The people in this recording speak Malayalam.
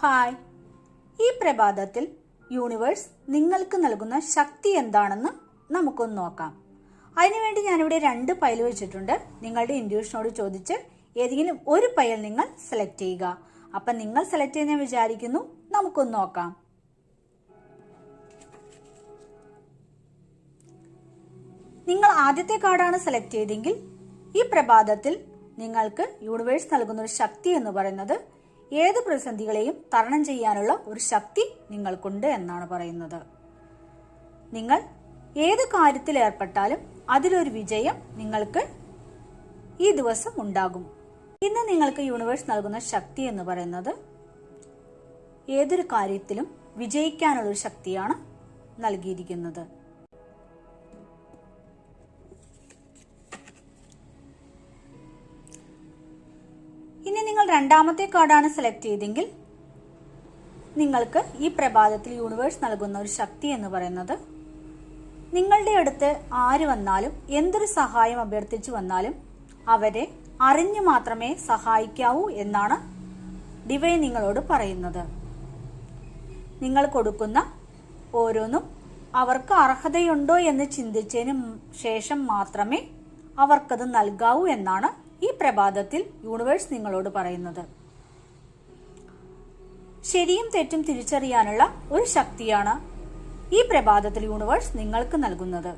ഹായ്, ഈ പ്രഭാതത്തിൽ യൂണിവേഴ്സ് നിങ്ങൾക്ക് നൽകുന്ന ശക്തി എന്താണെന്ന് നമുക്കൊന്ന് നോക്കാം. അതിനുവേണ്ടി ഞാനിവിടെ 2 പൈൽ വെച്ചിട്ടുണ്ട്. നിങ്ങളുടെ ഇൻഡ്യൂഷനോട് ചോദിച്ച് ഏതെങ്കിലും ഒരു പൈൽ നിങ്ങൾ സെലക്ട് ചെയ്യുക. അപ്പം നിങ്ങൾ സെലക്ട് ചെയ്യുന്ന വിചാരിക്കുന്നു. നമുക്കൊന്ന് നോക്കാം. നിങ്ങൾ ആദ്യത്തെ കാർഡാണ് സെലക്ട് ചെയ്തെങ്കിൽ ഈ പ്രഭാതത്തിൽ നിങ്ങൾക്ക് യൂണിവേഴ്സ് നൽകുന്ന ഒരു ശക്തി എന്ന് പറയുന്നത് ഏത് പ്രതിസന്ധികളെയും തരണം ചെയ്യാനുള്ള ഒരു ശക്തി നിങ്ങൾക്കുണ്ട് എന്നാണ് പറയുന്നത്. നിങ്ങൾ ഏത് കാര്യത്തിൽ ഏർപ്പെട്ടാലും അതിലൊരു വിജയം നിങ്ങൾക്ക് ഈ ദിവസം ഉണ്ടാകും. ഇന്ന് നിങ്ങൾക്ക് യൂണിവേഴ്സ് നൽകുന്ന ശക്തി എന്ന് പറയുന്നത് ഏതൊരു കാര്യത്തിലും വിജയിക്കാനുള്ള ഒരു ശക്തിയാണ് നൽകിയിരിക്കുന്നത്. ഇനി നിങ്ങൾ രണ്ടാമത്തെ കാർഡാണ് സെലക്ട് ചെയ്തെങ്കിൽ നിങ്ങൾക്ക് ഈ പ്രഭാതത്തിൽ യൂണിവേഴ്സ് നൽകുന്ന ഒരു ശക്തി എന്ന് പറയുന്നത് നിങ്ങളുടെ അടുത്ത് ആര് വന്നാലും എന്തൊരു സഹായം അഭ്യർത്ഥിച്ചു വന്നാലും അവരെ അറിഞ്ഞു മാത്രമേ സഹായിക്കാവൂ എന്നാണ് ഡിവൈൻ നിങ്ങളോട് പറയുന്നത്. നിങ്ങൾ കൊടുക്കുന്ന ഓരോന്നും അവർക്ക് അർഹതയുണ്ടോ എന്ന് ചിന്തിച്ചതിന് ശേഷം മാത്രമേ അവർക്കത് നൽകാവൂ എന്നാണ് ഈ പ്രഭാതത്തിൽ യൂണിവേഴ്സ് നിങ്ങളോട് പറയുന്നത്. ശരിയും തെറ്റും തിരിച്ചറിയാനുള്ള ഒരു ശക്തിയാണ് ഈ പ്രഭാതത്തിൽ യൂണിവേഴ്സ് നിങ്ങൾക്ക് നൽകുന്നത്.